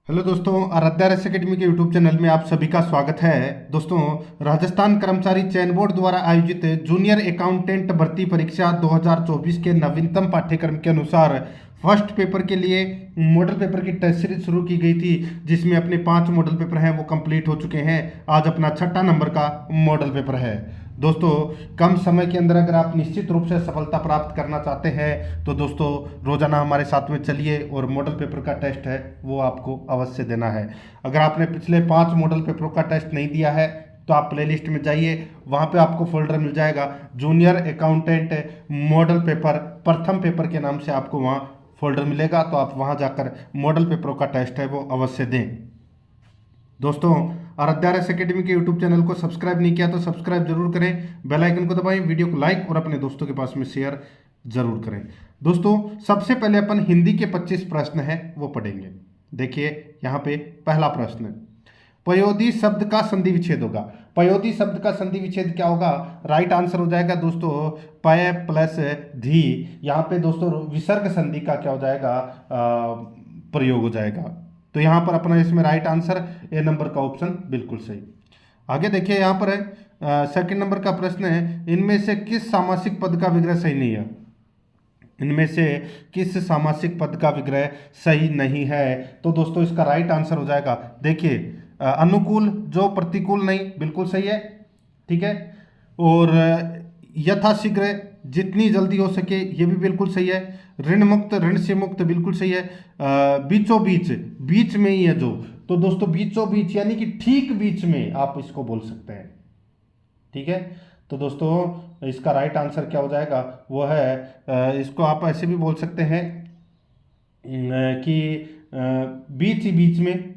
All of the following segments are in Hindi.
हेलो दोस्तों, आराध्या रेस एकेडमी के यूट्यूब चैनल में आप सभी का स्वागत है। दोस्तों, राजस्थान कर्मचारी चयन बोर्ड द्वारा आयोजित जूनियर अकाउंटेंट भर्ती परीक्षा 2024 के नवीनतम पाठ्यक्रम के अनुसार फर्स्ट पेपर के लिए मॉडल पेपर की टेस्ट सीरीज शुरू की गई थी, जिसमें अपने 5 मॉडल पेपर हैं वो कंप्लीट हो चुके हैं। आज अपना 6ठा नंबर का मॉडल पेपर है। दोस्तों, कम समय के अंदर अगर आप निश्चित रूप से सफलता प्राप्त करना चाहते हैं तो दोस्तों रोजाना हमारे साथ में चलिए और मॉडल पेपर का टेस्ट है वो आपको अवश्य देना है। अगर आपने पिछले 5 मॉडल पेपरों का टेस्ट नहीं दिया है तो आप प्लेलिस्ट में जाइए, वहाँ पे आपको फोल्डर मिल जाएगा जूनियर अकाउंटेंट मॉडल पेपर प्रथम पेपर के नाम से आपको वहाँ फोल्डर मिलेगा। तो आप वहाँ जाकर मॉडल पेपरों का टेस्ट है वो अवश्य दें। दोस्तों, आराध्या रेस एकेडमी के यूट्यूब चैनल को सब्सक्राइब नहीं किया तो सब्सक्राइब जरूर करें, बेल आइकन को दबाएं, वीडियो को लाइक और अपने दोस्तों के पास में शेयर जरूर करें। दोस्तों, सबसे पहले अपन हिंदी के 25 प्रश्न हैं वो पढ़ेंगे। देखिए यहाँ पे पहला प्रश्न, पयोदी शब्द का संधि विच्छेद होगा। पयोदी शब्द का संधि विच्छेद क्या होगा? राइट आंसर हो जाएगा दोस्तों पय प्लस धी। यहाँ पे दोस्तों विसर्ग संधि का क्या हो जाएगा? प्रयोग हो जाएगा। तो यहाँ पर अपना इसमें राइट आंसर ए नंबर का ऑप्शन बिल्कुल सही। आगे देखिए यहाँ पर है सेकंड नंबर का प्रश्न है, इनमें से किस सामासिक पद का विग्रह सही नहीं है? इनमें से किस सामासिक पद का विग्रह सही नहीं है? तो दोस्तों इसका राइट आंसर हो जाएगा, देखिए अनुकूल जो प्रतिकूल नहीं, बिल्कुल सही है, ठीक है। और यथाशीघ्र जितनी जल्दी हो सके, ये भी बिल्कुल सही है। ऋण मुक्त ऋण से मुक्त बिल्कुल सही है। बीचों बीच बीच में ही है जो, तो दोस्तों बीचों बीच यानी कि ठीक बीच में आप इसको बोल सकते हैं, ठीक है। तो दोस्तों इसका राइट आंसर क्या हो जाएगा? वो है इसको आप ऐसे भी बोल सकते हैं कि बीच ही बीच में,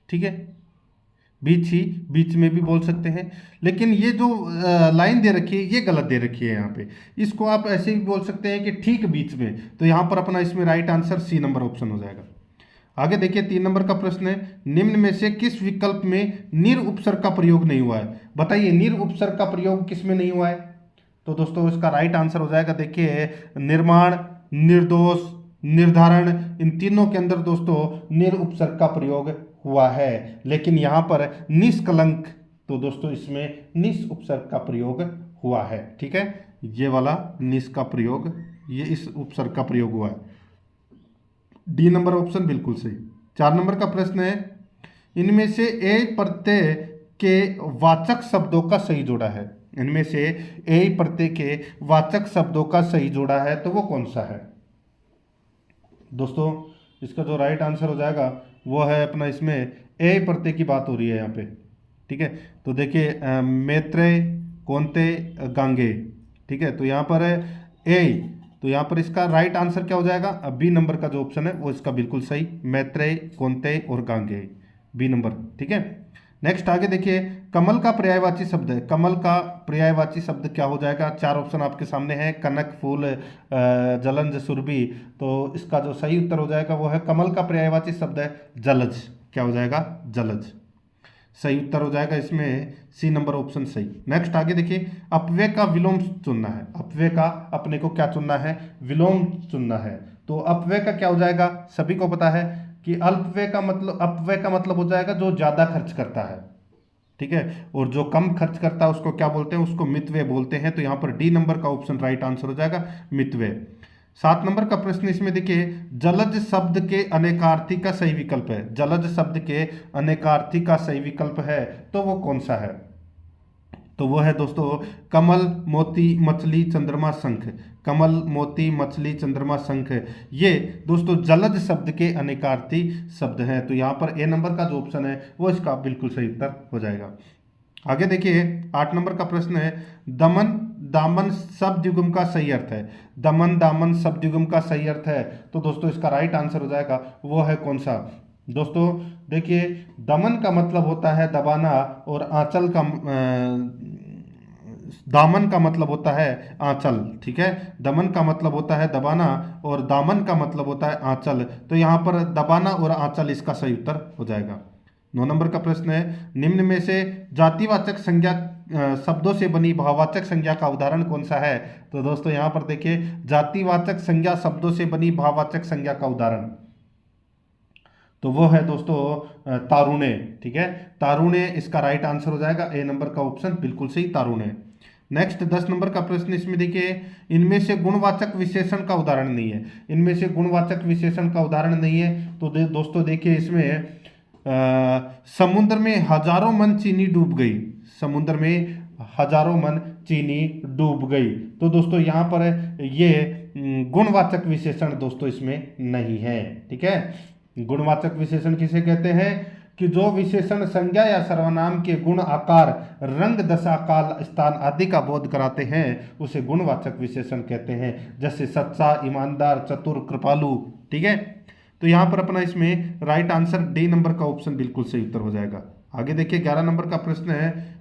ठीक है, बीच ही बीच में भी बोल सकते हैं। लेकिन ये जो लाइन दे रखी है ये गलत दे रखी है यहाँ पे, इसको आप ऐसे भी बोल सकते हैं कि ठीक बीच में। तो यहाँ पर अपना इसमें right answer C number option हो जाएगा। आगे देखिए 3 नंबर का प्रश्न है, निम्न में से किस विकल्प में निर उपसर्ग का प्रयोग नहीं हुआ है? बताइए निर उपसर्ग का प्रयोग किस में नहीं हुआ है? तो दोस्तों इसका राइट आंसर हो जाएगा, देखिए निर्माण, निर्दोष, निर्धारण, इन तीनों के अंदर दोस्तों निर उपसर्ग का प्रयोग हुआ है। लेकिन यहाँ पर निष्कलंक, तो दोस्तों इसमें निस उपसर्ग का प्रयोग हुआ है, ठीक है। ये वाला निस का प्रयोग, ये इस उपसर्ग का प्रयोग हुआ है। डी नंबर ऑप्शन बिल्कुल सही। 4 नंबर का प्रश्न है, इनमें से ए प्रत्यय के वाचक शब्दों का सही जोड़ा है। इनमें से ए प्रत्यय के वाचक शब्दों का सही जोड़ा है तो वो कौन सा है? दोस्तों इसका जो राइट आंसर हो जाएगा वो है अपना, इसमें ए प्रत्यय की बात हो रही है यहाँ पे, ठीक है। तो देखिए मैत्रेय, कौन्तेय, गांगे, ठीक है। तो यहाँ पर है ए, तो यहाँ पर इसका राइट आंसर क्या हो जाएगा? बी नंबर का जो ऑप्शन है वो इसका बिल्कुल सही, मैत्रेय, कौन्तेय और गांगे, बी नंबर, ठीक है। नेक्स्ट आगे देखिए, कमल का पर्यायवाची शब्द है। कमल का पर्यायवाची शब्द क्या हो जाएगा? 4 ऑप्शन आपके सामने हैं, कनक, फूल, जलंज, सुरभि। तो इसका जो सही उत्तर हो जाएगा वो है, कमल का पर्यायवाची शब्द है जलज। क्या हो जाएगा? जलज। सही उत्तर हो जाएगा इसमें सी नंबर ऑप्शन सही। नेक्स्ट आगे देखिए, अपव्यय का विलोम चुनना है। अपव्यय का अपने को क्या चुनना है? विलोम चुनना है। तो अपव्यय का क्या हो जाएगा? सभी को पता है कि अल्पव्यय का मतलब, अपव्यय का मतलब हो जाएगा जो ज्यादा खर्च करता है, ठीक है। और जो कम खर्च करता है उसको क्या बोलते हैं? उसको मितव्यय बोलते हैं। तो यहाँ पर डी नंबर का ऑप्शन राइट आंसर हो जाएगा, मितव्यय। 7 नंबर का प्रश्न इसमें देखिए, जलज शब्द के अनेकार्थी का सही विकल्प है। जलज शब्द के अनेकार्थी का सही विकल्प है तो वो कौन सा है? तो वो है दोस्तों कमल, मोती, मछली, चंद्रमा, शंख। कमल, मोती, मछली, चंद्रमा, शंख, ये दोस्तों जलज शब्द के अनेकार्थी शब्द हैं। तो यहाँ पर ए नंबर का जो ऑप्शन है वो इसका बिल्कुल सही उत्तर हो जाएगा। आगे देखिए 8 नंबर का प्रश्न है, दमन दामन शब्द युग्म का सही अर्थ है। दमन दामन शब्द युग्म का सही अर्थ है तो दोस्तों इसका राइट आंसर हो जाएगा वो है कौन सा? दोस्तों देखिए, दमन का मतलब होता है दबाना और आंचल का दामन का मतलब होता है आंचल, ठीक है। दमन का मतलब होता है दबाना और दामन का मतलब होता है आंचल। तो यहाँ पर दबाना और आंचल इसका सही उत्तर हो जाएगा। 9 नंबर का प्रश्न है, निम्न में से जातिवाचक संज्ञा शब्दों से बनी भाववाचक संज्ञा का उदाहरण कौन सा है? तो दोस्तों यहाँ पर देखिए, जातिवाचक संज्ञा शब्दों से बनी भाववाचक संज्ञा का उदाहरण, तो वो है दोस्तों तारुण्य। ठीक है, तारुण्य इसका राइट आंसर हो जाएगा। ए नंबर का ऑप्शन बिल्कुल सही, तारुण्य। नेक्स्ट 10 नंबर का प्रश्न इसमें देखिए, इनमें से गुणवाचक विशेषण का उदाहरण नहीं है। इनमें से गुणवाचक विशेषण का उदाहरण नहीं है तो दोस्तों देखिए इसमें समुद्र में हजारों मन चीनी डूब गई। समुद्र में हजारों मन चीनी डूब गई। तो दोस्तों यहाँ पर ये गुणवाचक विशेषण दोस्तों इसमें नहीं है। ठीक है, गुणवाचक विशेषण किसे कहते हैं कि जो विशेषण संज्ञा या सर्वनाम के गुण, आकार, रंग, दशा, काल, स्थान आदि का बोध कराते हैं उसे गुणवाचक विशेषण कहते हैं। जैसे सच्चा, ईमानदार, चतुर, कृपालु। ठीक है, तो यहाँ पर अपना इसमें राइट आंसर डी नंबर का ऑप्शन बिल्कुल सही उत्तर हो जाएगा। आगे देखिए 11 नंबर का प्रश्न है,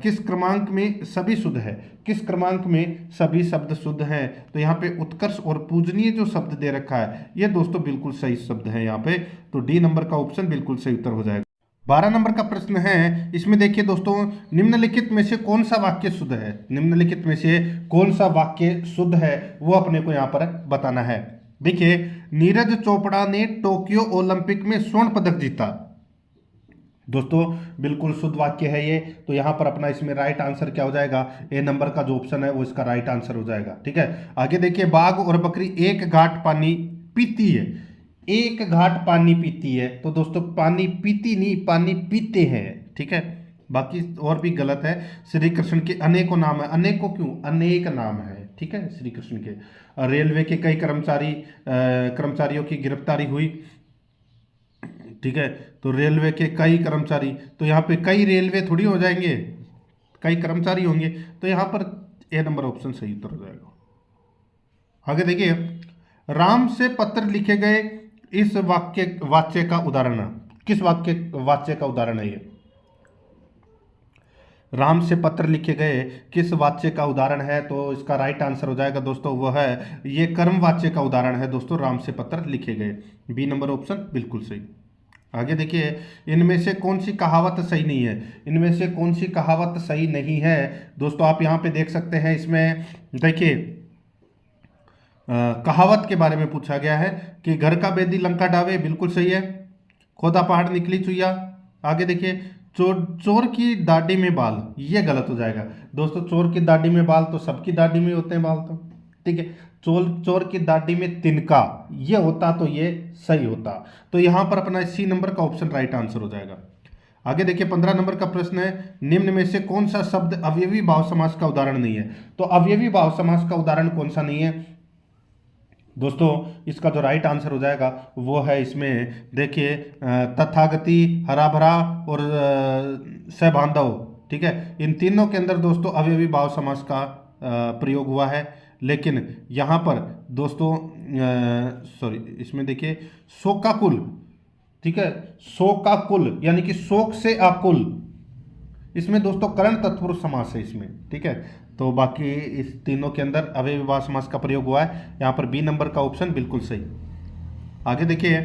किस क्रमांक में सभी शुद्ध है। किस क्रमांक में सभी शब्द शुद्ध हैं। तो यहाँ पे उत्कर्ष और पूजनीय जो शब्द दे रखा है ये दोस्तों बिल्कुल सही शब्द है यहाँ पे, तो डी नंबर का ऑप्शन बिल्कुल सही उत्तर हो जाएगा। 12 नंबर का प्रश्न है, इसमें देखिए दोस्तों, निम्नलिखित में से कौन सा वाक्य शुद्ध है। निम्नलिखित में से कौन सा वाक्य शुद्ध है वो अपने को यहाँ पर बताना है। देखिए, नीरज चोपड़ा ने टोक्यो ओलंपिक में स्वर्ण पदक जीता। दोस्तों बिल्कुल शुद्ध वाक्य है ये, तो यहाँ पर अपना इसमें राइट आंसर क्या हो जाएगा, ए नंबर का जो ऑप्शन है वो इसका राइट आंसर हो जाएगा। ठीक है, आगे देखिए, बाघ और बकरी एक घाट पानी पीती है। एक घाट पानी पीती है, तो दोस्तों पानी पीती नहीं, पानी पीते हैं। ठीक है, बाकी और भी गलत है। श्री कृष्ण के अनेकों नाम है। अनेकों क्यों, अनेक नाम है। ठीक है, श्री कृष्ण के। रेलवे के कई कर्मचारियों की गिरफ्तारी हुई। ठीक है, तो रेलवे के कई कर्मचारी, तो यहाँ पे कई रेलवे थोड़ी हो जाएंगे, कई कर्मचारी होंगे, तो यहाँ पर ए नंबर ऑप्शन सही उत्तर हो जाएगा। आगे देखिए, राम से पत्र लिखे गए इस वाच्य का उदाहरण, किस वाच्य का उदाहरण है ये। राम से पत्र लिखे गए किस वाच्य का उदाहरण है, तो इसका राइट आंसर हो जाएगा दोस्तों वो है, ये कर्म वाच्य का उदाहरण है दोस्तों, राम से पत्र लिखे गए। बी नंबर ऑप्शन बिल्कुल सही। आगे देखिए, इनमें से कौन सी कहावत सही नहीं है। इनमें से कौन सी कहावत सही नहीं है दोस्तों, आप यहाँ पे देख सकते हैं। इसमें देखिए कहावत के बारे में पूछा गया है कि घर का बेदी लंका डावे, बिल्कुल सही है। खोदा पहाड़ निकली चुईया। आगे देखिए, चोर की दाढ़ी में बाल, ये गलत हो जाएगा दोस्तों। चोर की दाढ़ी में बाल तो सबकी दाढ़ी में होते हैं बाल तो। ठीक है, चोर की दाढ़ी में तिनका, ये होता तो ये सही होता। तो यहां पर अपना सी नंबर का ऑप्शन राइट आंसर हो जाएगा। आगे देखिए 15 नंबर का प्रश्न है, निम्न में से कौन सा शब्द अवयवी भाव समास का उदाहरण नहीं है। तो अवयवी भाव समास का उदाहरण कौन सा नहीं है दोस्तों, इसका जो राइट आंसर हो जाएगा वो है इसमें देखिए तथागति, हरा भरा और सहबांधव। ठीक है, इन तीनों के अंदर दोस्तों अवयवी भाव समास का प्रयोग हुआ है। लेकिन यहाँ पर दोस्तों सॉरी, इसमें देखिए शोकाकुल। ठीक है, शोकाकुल यानी कि शोक से आकुल, इसमें दोस्तों करण तत्पुरुष समास है इसमें। ठीक है, तो बाकी इस तीनों के अंदर अवयवी भाव समास का प्रयोग हुआ है। यहाँ पर बी नंबर का ऑप्शन बिल्कुल सही। आगे देखिए,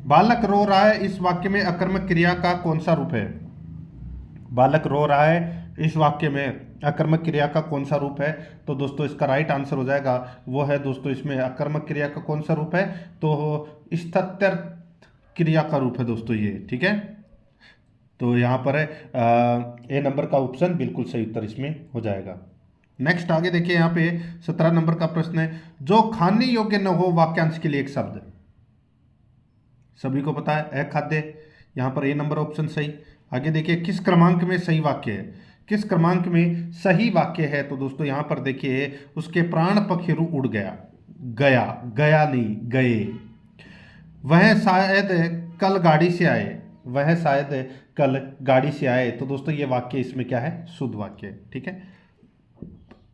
बालक रो रहा है इस वाक्य में अकर्मक क्रिया का कौन सा रूप है। बालक रो रहा है इस वाक्य में अकर्मक क्रिया का कौन सा रूप है, तो दोस्तों इसका राइट आंसर हो जाएगा वो है दोस्तों, इसमें अकर्मक क्रिया का कौन सा रूप है, तो स्थित्यर्थ क्रिया का रूप है दोस्तों ये। ठीक है, तो यहाँ पर ए नंबर का ऑप्शन बिल्कुल सही उत्तर इसमें हो जाएगा। नेक्स्ट आगे देखिए, यहाँ पे 17 नंबर का प्रश्न है, जो खाने योग्य न हो वाक्यांश के लिए एक शब्द। सभी को पता है अखाद्य, यहाँ पर ए नंबर ऑप्शन सही। आगे देखिए, किस क्रमांक में सही वाक्य है। किस क्रमांक में सही वाक्य है, तो दोस्तों यहाँ पर देखिए, उसके प्राण पखेरु उड़ गया, गया, गया नहीं गए। वह शायद कल गाड़ी से आए, वह शायद कल गाड़ी से आए, तो दोस्तों ये वाक्य इसमें क्या है, शुद्ध वाक्य है। ठीक है,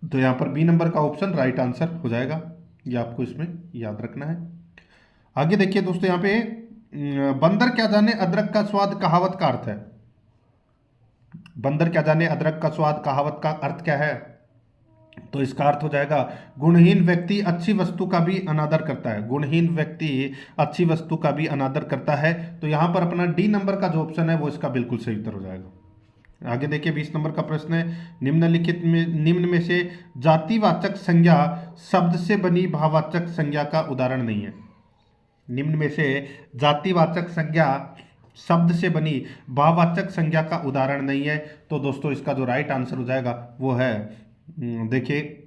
तो यहाँ पर बी नंबर का ऑप्शन राइट आंसर हो जाएगा, ये आपको इसमें याद रखना है। आगे देखिए दोस्तों, यहाँ पे बंदर क्या जाने अदरक का स्वाद कहावत का अर्थ है। बंदर क्या जाने अदरक का स्वाद कहावत का अर्थ क्या है, तो इसका अर्थ हो जाएगा, गुणहीन व्यक्ति अच्छी वस्तु का भी अनादर करता है। गुणहीन व्यक्ति अच्छी वस्तु का भी अनादर करता है, तो यहाँ पर अपना डी नंबर का जो ऑप्शन है वो इसका बिल्कुल सही उत्तर हो जाएगा। आगे देखिए 20 नंबर का प्रश्न है, निम्न में से जातिवाचक संज्ञा शब्द से बनी भाववाचक संज्ञा का उदाहरण नहीं है। निम्न में से जातिवाचक संज्ञा शब्द से बनी भाववाचक संज्ञा का उदाहरण नहीं है। तो दोस्तों इसका जो राइट आंसर हो जाएगा वो है देखिए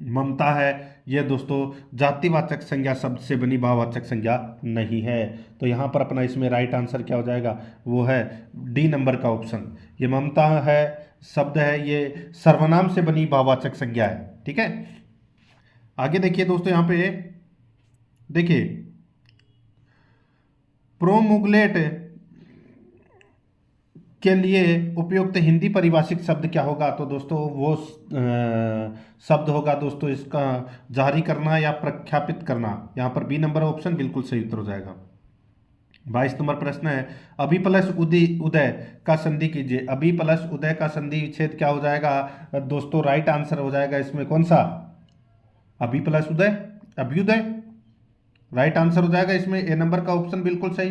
ममता है। यह दोस्तों जातिवाचक संज्ञा शब्द से बनी भाववाचक संज्ञा नहीं है। तो यहाँ पर अपना इसमें राइट आंसर क्या हो जाएगा, वो है डी नंबर का ऑप्शन। ये ममता है शब्द है, ये सर्वनाम से बनी भाववाचक संज्ञा है। ठीक है, आगे देखिए दोस्तों, यहाँ पे देखिए प्रोमुगलेट के लिए उपयुक्त हिंदी परिभाषित शब्द क्या होगा। तो दोस्तों वो शब्द होगा दोस्तों इसका जारी करना या प्रख्यापित करना। यहाँ पर बी नंबर ऑप्शन बिल्कुल सही उत्तर हो जाएगा। 22 नंबर प्रश्न है, अभी प्लस उदय उदय का संधि कीजिए। अभी प्लस उदय का संधि विच्छेद क्या हो जाएगा दोस्तों, राइट आंसर हो जाएगा इसमें कौन सा, अभी प्लस उदय, अभ्युदय। राइट आंसर हो जाएगा इसमें ए नंबर का ऑप्शन बिल्कुल सही।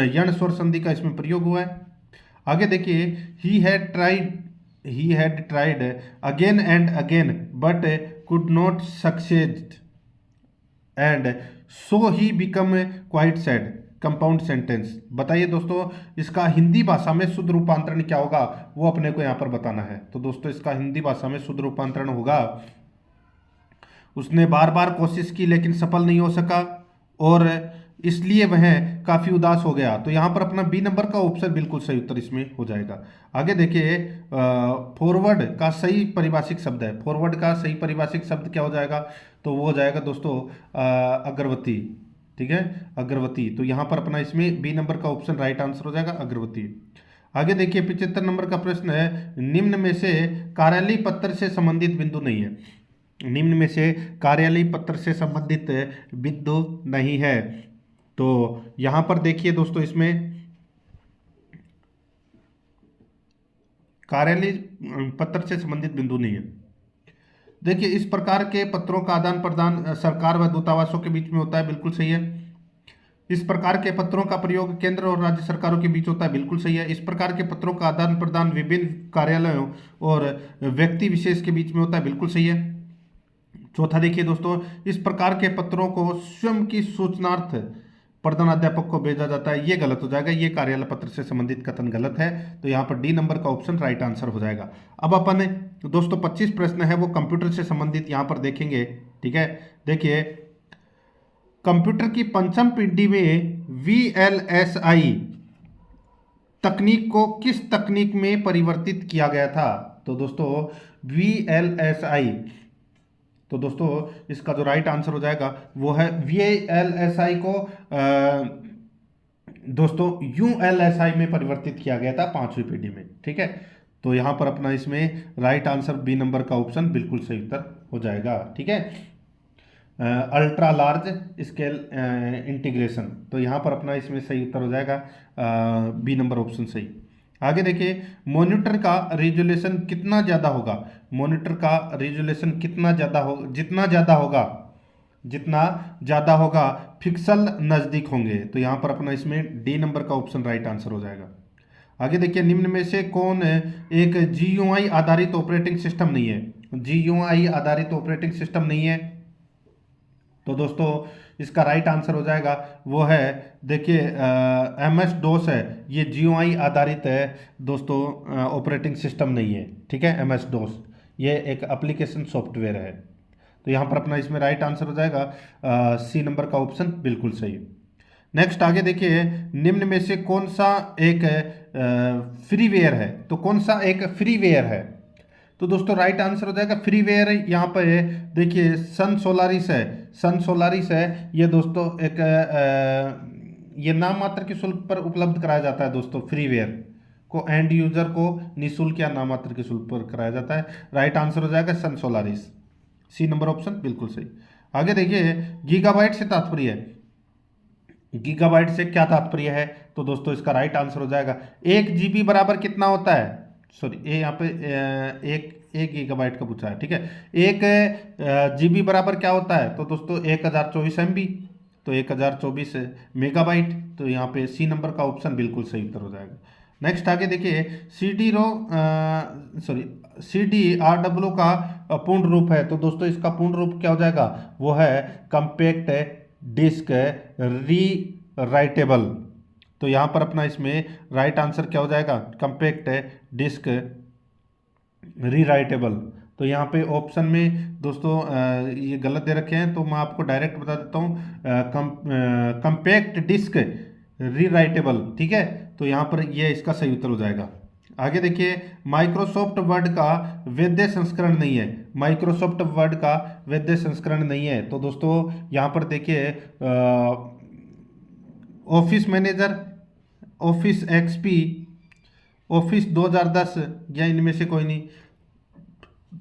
यण स्वर संधि का इसमें प्रयोग हुआ है। आगे देखिए, he had tried again and again but could not succeed and so he become quite sad. Compound sentence बताइए दोस्तों, इसका हिंदी भाषा में शुद्ध रूपांतरण क्या होगा, वो अपने को यहाँ पर बताना है। तो दोस्तों इसका हिंदी भाषा में शुद्ध रूपांतरण होगा, उसने बार बार कोशिश की लेकिन सफल नहीं हो सका और इसलिए वह काफ़ी उदास हो गया। तो यहाँ पर अपना बी नंबर का ऑप्शन बिल्कुल सही उत्तर इसमें हो जाएगा। आगे देखिए, फॉरवर्ड का सही परिभाषिक शब्द है। फॉरवर्ड का सही परिभाषिक शब्द क्या हो जाएगा, तो वो हो जाएगा दोस्तों अगरबत्ती। ठीक है, अगरबत्ती। तो यहाँ पर अपना इसमें बी नंबर का ऑप्शन राइट आंसर हो जाएगा, अगरबत्ती। आगे देखिए 75 नंबर का प्रश्न है, निम्न में से कार्यालय पत्र से संबंधित बिंदु नहीं है। निम्न में से कार्यालय पत्र से संबंधित बिंदु नहीं है। तो यहां पर देखिए दोस्तों, इसमें कार्यालय पत्र से संबंधित बिंदु नहीं है। देखिए इस प्रकार के पत्रों का आदान प्रदान सरकार व दूतावासों के बीच में होता है, बिल्कुल सही है। इस प्रकार के पत्रों का प्रयोग केंद्र और राज्य सरकारों के बीच होता है, बिल्कुल सही है। इस प्रकार के पत्रों का आदान प्रदान विभिन्न कार्यालयों और व्यक्ति विशेष के बीच में होता है, बिल्कुल सही है। चौथा देखिए दोस्तों, इस प्रकार के पत्रों को स्वयं की सूचनार्थ प्रधानाध्यापक को भेजा जाता है, ये गलत हो जाएगा। ये कार्यालय पत्र से संबंधित कथन गलत है। तो यहाँ पर डी नंबर का ऑप्शन राइट आंसर हो जाएगा। अब अपन दोस्तों 25 प्रश्न है वो कंप्यूटर से संबंधित यहाँ पर देखेंगे। ठीक है, देखिए कंप्यूटर की पंचम पीढ़ी में VLSI तकनीक को किस तकनीक में परिवर्तित किया गया था। तो दोस्तों VLSI, तो दोस्तों इसका जो राइट आंसर हो जाएगा वो है VLSI को दोस्तों ULSI में परिवर्तित किया गया था 5वीं पीढ़ी में। ठीक है, तो यहाँ पर अपना इसमें राइट आंसर बी नंबर का ऑप्शन बिल्कुल सही उत्तर हो जाएगा। ठीक है, अल्ट्रा लार्ज स्केल इंटीग्रेशन, तो यहाँ पर अपना इसमें सही उत्तर हो जाएगा बी नंबर ऑप्शन सही। आगे देखिए, मॉनिटर का रेजोल्यूशन कितना ज़्यादा होगा। मॉनिटर का रेजोल्यूशन कितना ज़्यादा हो, जितना ज़्यादा होगा पिक्सल नज़दीक होंगे। तो यहाँ पर अपना इसमें डी नंबर का ऑप्शन राइट आंसर हो जाएगा। आगे देखिए, निम्न में से कौन एक GUI आधारित ऑपरेटिंग सिस्टम नहीं है। GUI आधारित ऑपरेटिंग सिस्टम नहीं है, तो दोस्तों इसका राइट आंसर हो जाएगा वो है देखिए MS DOS है। ये GUI आधारित है दोस्तों, ऑपरेटिंग सिस्टम नहीं है। ठीक है, MS DOS ये एक एप्लीकेशन सॉफ्टवेयर है। तो यहाँ पर अपना इसमें राइट आंसर हो जाएगा सी नंबर का ऑप्शन बिल्कुल सही। नेक्स्ट आगे देखिए, निम्न में से कौन सा एक फ्रीवेयर है। तो कौन सा एक फ्रीवेयर है, तो दोस्तों राइट आंसर हो जाएगा फ्रीवेयर। यहाँ पे देखिए सन सोलारिस है, सन सोलारिस है ये दोस्तों एक ये नाम मात्र के शुल्क पर उपलब्ध कराया जाता है दोस्तों। फ्रीवेयर को एंड यूजर को निःशुल्क या नाम मात्र के शुल्क पर कराया जाता है। राइट आंसर हो जाएगा सन सोलारिस, सी नंबर ऑप्शन बिल्कुल सही। आगे देखिए, गीगाबाइट से तात्पर्य है, गीगाबाइट से क्या तात्पर्य है। तो दोस्तों इसका राइट आंसर हो जाएगा 1 GB बराबर कितना होता है, सॉरी ये यहाँ पे एक गीगाबाइट का पूछा है। ठीक है, 1 GB बराबर क्या होता है, तो दोस्तों 1024 MB, तो 1024 मेगाबाइट। तो यहाँ पे सी नंबर का ऑप्शन बिल्कुल सही उत्तर हो जाएगा। नेक्स्ट आगे देखिए, CDRW का पूर्ण रूप है। तो दोस्तों इसका पूर्ण रूप क्या हो जाएगा, वो है कम्पैक्ट डिस्क री राइटेबल। तो यहाँ पर अपना इसमें राइट आंसर क्या हो जाएगा, कंपैक्ट डिस्क री राइटेबल। तो यहाँ पे ऑप्शन में दोस्तों ये गलत दे रखे हैं, तो मैं आपको डायरेक्ट बता देता हूँ, कंपैक्ट डिस्क री राइटेबल। ठीक है, तो यहाँ पर ये इसका सही उत्तर हो जाएगा। आगे देखिए, माइक्रोसॉफ्ट वर्ड का वैध संस्करण नहीं है। माइक्रोसॉफ्ट वर्ड का वैध संस्करण नहीं है, तो दोस्तों यहाँ पर देखिए office manager, office XP, office 2010 या इनमें से कोई नहीं।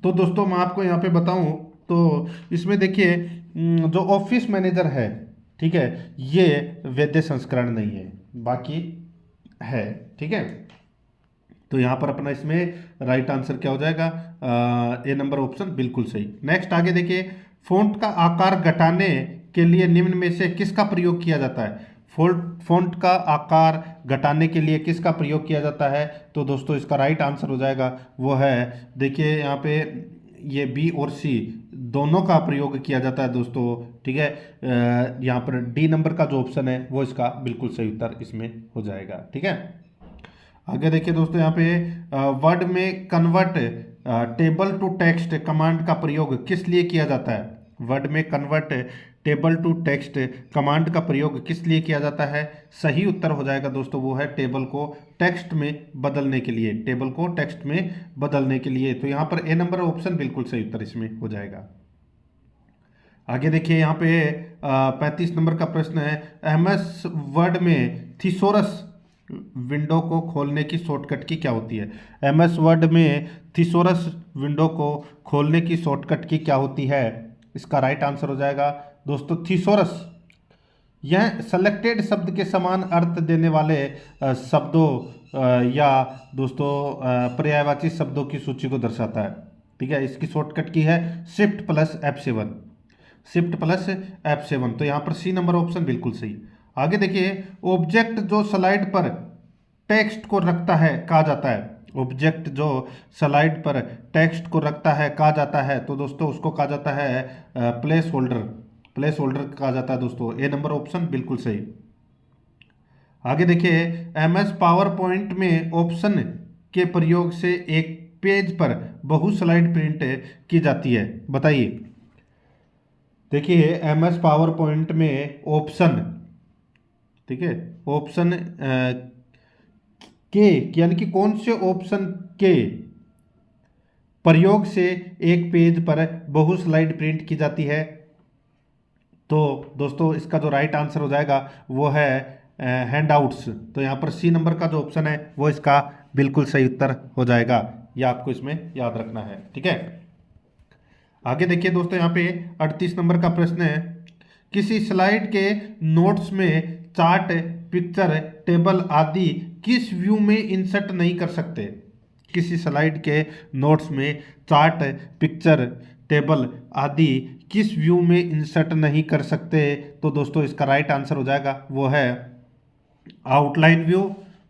तो दोस्तों मैं आपको यहाँ पे बताऊं तो इसमें देखिए जो ऑफिस मैनेजर है, ठीक है, ये वैध संस्करण नहीं है, बाकी है। ठीक है, तो यहाँ पर अपना इसमें राइट आंसर क्या हो जाएगा, ए नंबर ऑप्शन बिल्कुल सही। नेक्स्ट आगे देखिए, फ़ॉन्ट का आकार घटाने के लिए निम्न में से किसका प्रयोग किया जाता है। फ़ॉन्ट का आकार घटाने के लिए किसका प्रयोग किया जाता है, तो दोस्तों इसका राइट आंसर हो जाएगा वो है, देखिए यहाँ पे ये बी और सी दोनों का प्रयोग किया जाता है दोस्तों। ठीक है, यहाँ पर डी नंबर का जो ऑप्शन है वो इसका बिल्कुल सही उत्तर इसमें हो जाएगा। ठीक है, आगे देखिए दोस्तों, यहाँ पे वर्ड में convert table to text command का प्रयोग किस लिए किया जाता है। वर्ड में convert table to text command का प्रयोग किस लिए किया जाता है, सही उत्तर हो जाएगा दोस्तों वो है टेबल को टेक्स्ट में बदलने के लिए, टेबल को टेक्स्ट में बदलने के लिए। तो यहाँ पर ए नंबर ऑप्शन बिल्कुल सही उत्तर इसमें हो जाएगा। आगे देखिए, यहाँ पे 35 नंबर का प्रश्न है, एमएस वर्ड में थिसोरस विंडो को खोलने की शॉर्टकट की क्या होती है। एमएस वर्ड में थिसोरस विंडो को खोलने की शॉर्टकट की क्या होती है, इसका राइट आंसर हो जाएगा दोस्तों थिसोरस। यह सेलेक्टेड शब्द के समान अर्थ देने वाले शब्दों या दोस्तों पर्यायवाची शब्दों की सूची को दर्शाता है। ठीक है, इसकी शॉर्टकट की है shift plus F7, shift plus F7। तो यहाँ पर सी नंबर ऑप्शन बिल्कुल सही। आगे देखिए, ऑब्जेक्ट जो स्लाइड पर टेक्स्ट को रखता है कहा जाता है। ऑब्जेक्ट जो स्लाइड पर टेक्स्ट को रखता है कहा जाता है, तो दोस्तों उसको कहा जाता है प्लेस होल्डर, प्लेस होल्डर कहा जाता है दोस्तों। ए नंबर ऑप्शन बिल्कुल सही। आगे देखिए, एमएस पावर पॉइंट में ऑप्शन के प्रयोग से एक पेज पर बहु स्लाइड प्रिंट की जाती है, बताइए। देखिए, एमएस पावर पॉइंट में ऑप्शन, ठीक है, ऑप्शन के यानी कि कौन से ऑप्शन के प्रयोग से एक पेज पर बहु स्लाइड प्रिंट की जाती है, तो दोस्तों इसका जो राइट आंसर हो जाएगा वो है हैंडआउट्स। तो यहाँ पर सी नंबर का जो ऑप्शन है वो इसका बिल्कुल सही उत्तर हो जाएगा, ये आपको इसमें याद रखना है। ठीक है, आगे देखिए दोस्तों, यहाँ पे 38 नंबर का प्रश्न है, किसी स्लाइड के नोट्स में चार्ट, पिक्चर, टेबल आदि किस व्यू में इंसर्ट नहीं कर सकते। किसी स्लाइड के नोट्स में चार्ट, पिक्चर, टेबल आदि किस व्यू में इंसर्ट नहीं कर सकते, तो दोस्तों इसका राइट आंसर हो जाएगा वो है आउटलाइन व्यू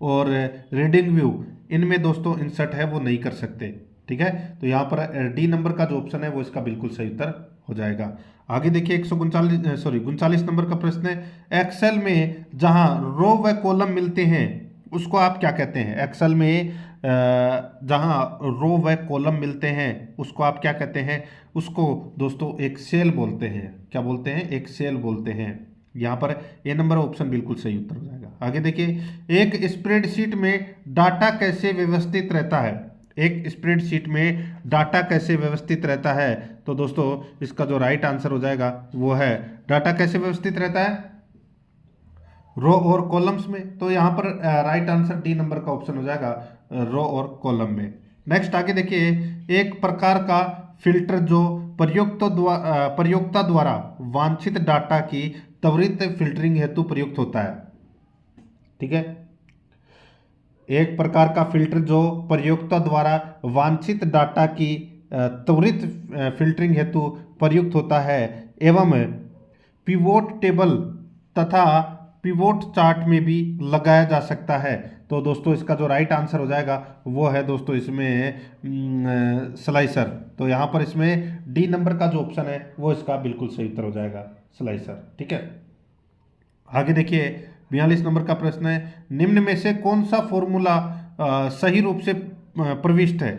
और रीडिंग व्यू, इनमें दोस्तों इंसर्ट है वो नहीं कर सकते। ठीक है, तो यहाँ पर डी नंबर का जो ऑप्शन है वो इसका बिल्कुल सही उत्तर हो जाएगा। आगे देखिए, 39 नंबर का प्रश्न है, एक्सेल में जहां रो व कॉलम मिलते हैं उसको आप क्या कहते हैं। एक्सेल में जहां रो व कॉलम मिलते हैं उसको आप क्या कहते हैं, उसको दोस्तों एक सेल बोलते हैं। क्या बोलते हैं, एक सेल बोलते हैं। यहाँ पर ए नंबर ऑप्शन बिल्कुल सही उत्तर हो जाएगा। आगे देखिए, एक स्प्रेडशीट में डाटा कैसे व्यवस्थित रहता है। एक स्प्रेडशीट में डाटा कैसे व्यवस्थित रहता है, तो दोस्तों इसका जो राइट आंसर हो जाएगा वो है, डाटा कैसे व्यवस्थित रहता है, रो और कॉलम्स में। तो यहाँ पर राइट आंसर डी नंबर का ऑप्शन हो जाएगा, रो और कॉलम में। नेक्स्ट आगे देखिए, एक प्रकार का फिल्टर जो प्रयोक्ता द्वारा वांछित डाटा की त्वरित फिल्टरिंग हेतु प्रयुक्त होता है। ठीक है, एक प्रकार का फिल्टर जो प्रयोक्ता द्वारा वांछित डाटा की त्वरित फिल्टरिंग हेतु प्रयुक्त होता है एवं पिवोट टेबल तथा पिवोट चार्ट में भी लगाया जा सकता है। तो दोस्तों इसका जो राइट आंसर हो जाएगा वो है दोस्तों इसमें स्लाइसर। तो यहाँ पर इसमें डी नंबर का जो ऑप्शन है वो इसका बिल्कुल सही उत्तर हो जाएगा। स्लाइसर। ठीक है, आगे देखिए 42 नंबर का प्रश्न है, निम्न में से कौन सा फॉर्मूला सही रूप से प्रविष्ट है?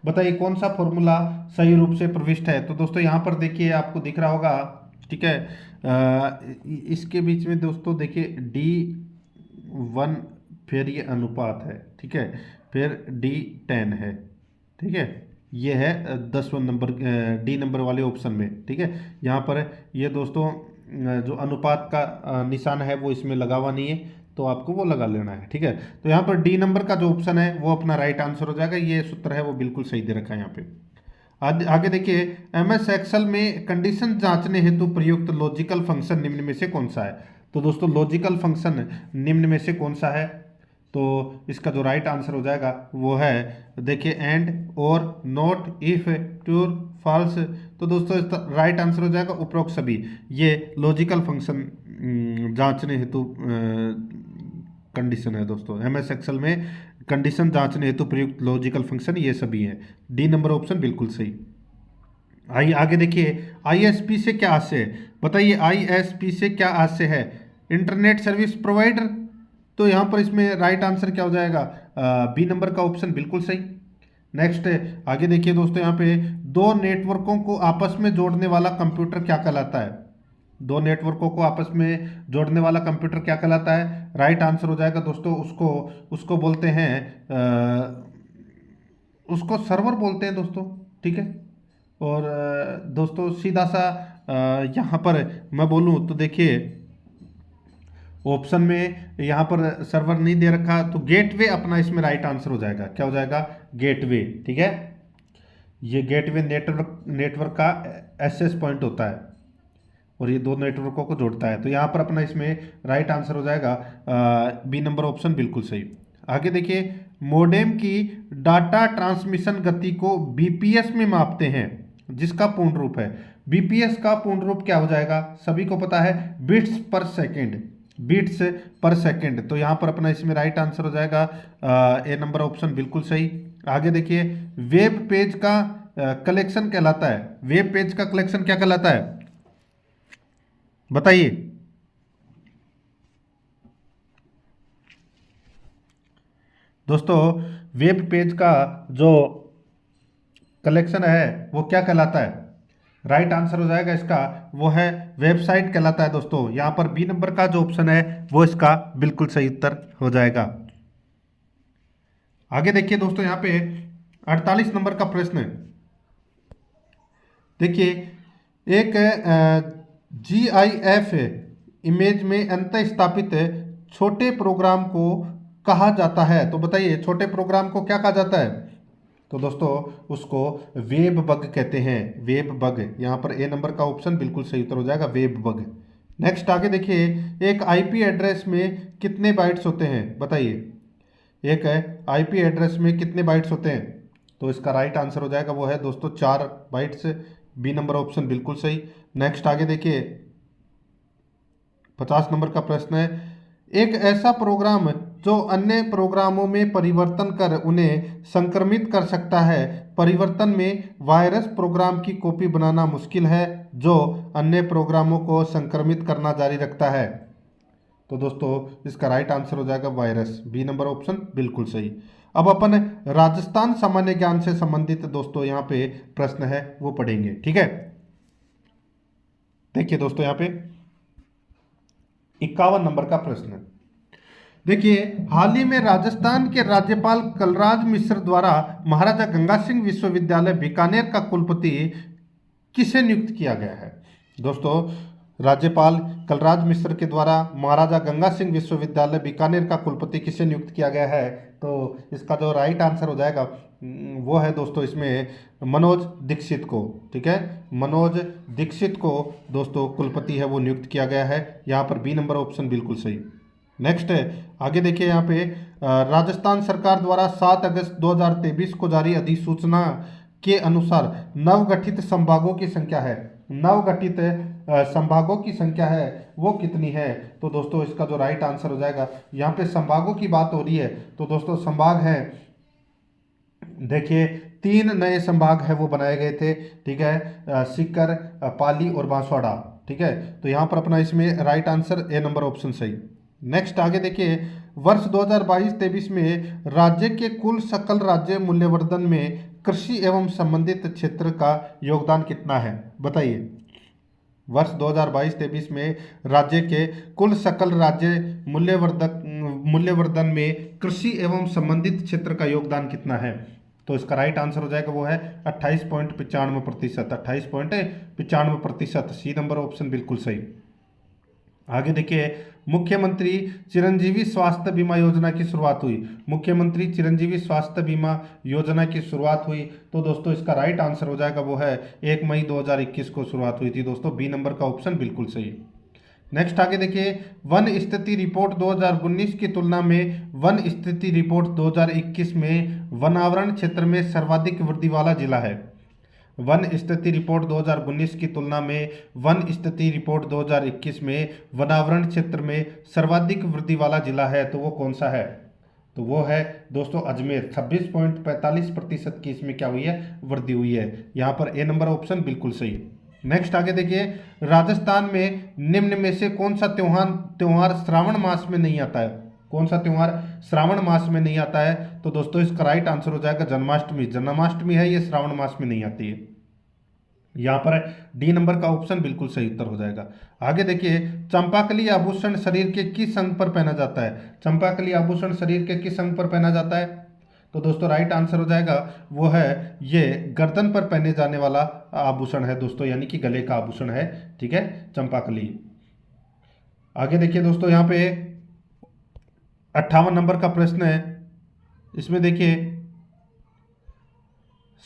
बताइए कौन सा फॉर्मूला सही रूप से प्रविष्ट है। तो दोस्तों यहाँ पर देखिए आपको दिख रहा होगा, ठीक है, इसके बीच में दोस्तों देखिए D1, फिर ये अनुपात है, ठीक है, फिर D10 है, ठीक है, ये है 10वां नंबर, डी नंबर वाले ऑप्शन में। ठीक है, यहाँ पर ये दोस्तों जो अनुपात का निशान है वो इसमें लगा हुआ नहीं है, तो आपको वो लगा लेना है। ठीक है, तो यहाँ पर डी नंबर का जो ऑप्शन है वो अपना राइट आंसर हो जाएगा। ये सूत्र है वो बिल्कुल सही दे रखा है यहाँ पे। आगे देखिए, एमएस एक्सेल में कंडीशन जांचने हेतु प्रयुक्त लॉजिकल फंक्शन निम्न में से कौन सा है? तो दोस्तों लॉजिकल फंक्शन निम्न में से कौन सा है? तो इसका जो राइट आंसर हो जाएगा वो है देखिए एंड, और, नॉट, इफ, ट्रू, फॉल्स। तो दोस्तों इसका राइट आंसर हो जाएगा उपरोक्त सभी। ये लॉजिकल फंक्शन जांचने हेतु कंडीशन है दोस्तों। एमएस एक्सेल में कंडीशन जांचने हेतु प्रयुक्त लॉजिकल फंक्शन ये सभी हैं। डी नंबर ऑप्शन बिल्कुल सही। आइए आगे देखिए, आईएसपी से क्या आशय है? बताइए आईएसपी से क्या आशय है? Internet service provider. तो यहाँ पर इसमें राइट आंसर क्या हो जाएगा? बी नंबर का ऑप्शन बिल्कुल सही। नेक्स्ट आगे देखिए दोस्तों, यहाँ पे दो नेटवर्कों को आपस में जोड़ने वाला कंप्यूटर क्या कहलाता है? दो नेटवर्कों को आपस में जोड़ने वाला कंप्यूटर क्या कहलाता है? राइट आंसर हो जाएगा दोस्तों उसको बोलते हैं उसको सर्वर बोलते हैं दोस्तों। ठीक है, और दोस्तों सीधा सा यहाँ पर मैं बोलूँ तो देखिए ऑप्शन में यहाँ पर सर्वर नहीं दे रखा, तो गेटवे अपना इसमें राइट आंसर हो जाएगा। क्या हो जाएगा? गेटवे। ठीक है, ये गेटवे नेटवर्क का एक्सेस पॉइंट होता है और ये दो नेटवर्कों को जोड़ता है। तो यहाँ पर अपना इसमें राइट आंसर हो जाएगा बी नंबर ऑप्शन बिल्कुल सही। आगे देखिए, मोडेम की डाटा ट्रांसमिशन गति को बीपीएस में मापते हैं जिसका पूर्ण रूप है। बीपीएस का पूर्ण रूप क्या हो जाएगा? सभी को पता है, बिट्स पर सेकेंड। बिट्स पर सेकेंड। तो यहाँ पर अपना इसमें राइट आंसर हो जाएगा ए नंबर ऑप्शन बिल्कुल सही। आगे देखिए, वेब पेज का कलेक्शन कहलाता है। वेब पेज का कलेक्शन क्या कहलाता है? बताइए। दोस्तों वेब पेज का जो कलेक्शन है वो क्या कहलाता है? राइट आंसर हो जाएगा इसका वो है वेबसाइट कहलाता है दोस्तों। यहां पर बी नंबर का जो ऑप्शन है वो इसका बिल्कुल सही उत्तर हो जाएगा। आगे देखिए दोस्तों, यहां पे 48 नंबर का प्रश्न है। देखिए, एक GIF इमेज में अंत स्थापित छोटे प्रोग्राम को कहा जाता है। तो बताइए छोटे प्रोग्राम को क्या कहा जाता है? तो दोस्तों उसको वेब बग कहते हैं। वेब बग, यहाँ पर ए नंबर का ऑप्शन बिल्कुल सही उत्तर हो जाएगा, वेब बग। नेक्स्ट आगे देखिए, एक आईपी एड्रेस में कितने बाइट्स होते हैं? बताइए एक आईपी एड्रेस में कितने बाइट्स होते हैं? तो इसका राइट आंसर हो जाएगा वो है दोस्तों 4 बाइट्स। बी नंबर ऑप्शन बिल्कुल सही। नेक्स्ट आगे देखिए 50 नंबर का प्रश्न है, एक ऐसा प्रोग्राम जो अन्य प्रोग्रामों में परिवर्तन कर उन्हें संक्रमित कर सकता है। परिवर्तन में वायरस प्रोग्राम की कॉपी बनाना मुश्किल है जो अन्य प्रोग्रामों को संक्रमित करना जारी रखता है। तो दोस्तों इसका राइट आंसर हो जाएगा वायरस। बी नंबर ऑप्शन बिल्कुल सही। अब अपन राजस्थान सामान्य ज्ञान से संबंधित दोस्तों यहाँ पे प्रश्न है वो पढ़ेंगे। ठीक है, देखिए दोस्तों यहाँ पे 51 नंबर का प्रश्न है। देखिए, हाल ही में राजस्थान के राज्यपाल कलराज मिश्र द्वारा महाराजा गंगा सिंह विश्वविद्यालय बीकानेर का कुलपति किसे नियुक्त किया गया है? दोस्तों राज्यपाल कलराज मिश्र के द्वारा महाराजा गंगा सिंह विश्वविद्यालय बीकानेर का कुलपति किसे नियुक्त किया गया है? तो इसका जो राइट आंसर हो जाएगा वो है दोस्तों इसमें मनोज दीक्षित को। ठीक है, मनोज दीक्षित को दोस्तों कुलपति है वो नियुक्त किया गया है। यहाँ पर बी नंबर ऑप्शन बिल्कुल सही। नेक्स्ट आगे देखिए, यहाँ पे राजस्थान सरकार द्वारा 7 अगस्त 2023 को जारी अधिसूचना के अनुसार नवगठित संभागों की संख्या है। नवगठित संभागों की संख्या है वो कितनी है? तो दोस्तों इसका जो राइट आंसर हो जाएगा, यहाँ पे संभागों की बात हो रही है तो दोस्तों संभाग है, देखिए 3 नए संभाग है वो बनाए गए थे। ठीक है, सीकर, पाली और बांसवाड़ा। ठीक है, तो यहाँ पर अपना इसमें right answer A number option सही। नेक्स्ट आगे देखिए, वर्ष 2022-23 में राज्य के कुल सकल राज्य मूल्यवर्धन में कृषि एवं संबंधित क्षेत्र का योगदान कितना है, बताइए। वर्ष 2022-23 में राज्य के कुल सकल राज्य मूल्यवर्धन में कृषि एवं संबंधित क्षेत्र का योगदान कितना है, तो इसका राइट आंसर हो जाएगा वो है 28.95%। 28.95%, सी नंबर ऑप्शन बिल्कुल सही। आगे देखिए, मुख्यमंत्री चिरंजीवी स्वास्थ्य बीमा योजना की शुरुआत हुई। मुख्यमंत्री चिरंजीवी स्वास्थ्य बीमा योजना की शुरुआत हुई, तो दोस्तों इसका राइट आंसर हो जाएगा वो है 1 मई 2021 को शुरुआत हुई थी दोस्तों, बी नंबर का ऑप्शन बिल्कुल सही। नेक्स्ट आगे देखिए, वन स्थिति रिपोर्ट 2019 की तुलना में वन स्थिति रिपोर्ट 2021 में वनावरण क्षेत्र में सर्वाधिक वृद्धि वाला जिला है। वन स्थिति रिपोर्ट 2019 की तुलना में वन स्थिति रिपोर्ट 2021 में वनावरण क्षेत्र में सर्वाधिक वृद्धि वाला जिला है, तो वो कौन सा है, तो वो है दोस्तों अजमेर। 26.45% की इसमें क्या हुई है, वृद्धि हुई है। यहाँ पर ए नंबर ऑप्शन बिल्कुल सही। नेक्स्ट आगे देखिए, राजस्थान में निम्न में से कौन सा त्योहार श्रावण मास में नहीं आता है। कौन सा त्योहार श्रावण मास में नहीं आता है, तो दोस्तों इसका राइट आंसर हो जाएगा जन्माष्टमी। जन्माष्टमी है, ये श्रावण मास में नहीं आती है। यहाँ पर डी नंबर का ऑप्शन बिल्कुल सही उत्तर हो जाएगा। आगे देखिए, चंपाकली आभूषण शरीर के किस अंग पर पहना जाता है। चंपाकली आभूषण शरीर के किस अंग पर पहना जाता है, तो दोस्तों राइट आंसर हो जाएगा वो है ये गर्दन पर पहने जाने वाला आभूषण है दोस्तों, यानी कि गले का आभूषण है, ठीक है, चंपाकली। आगे देखिए दोस्तों, यहाँ पे 58 नंबर का प्रश्न है। इसमें देखिए,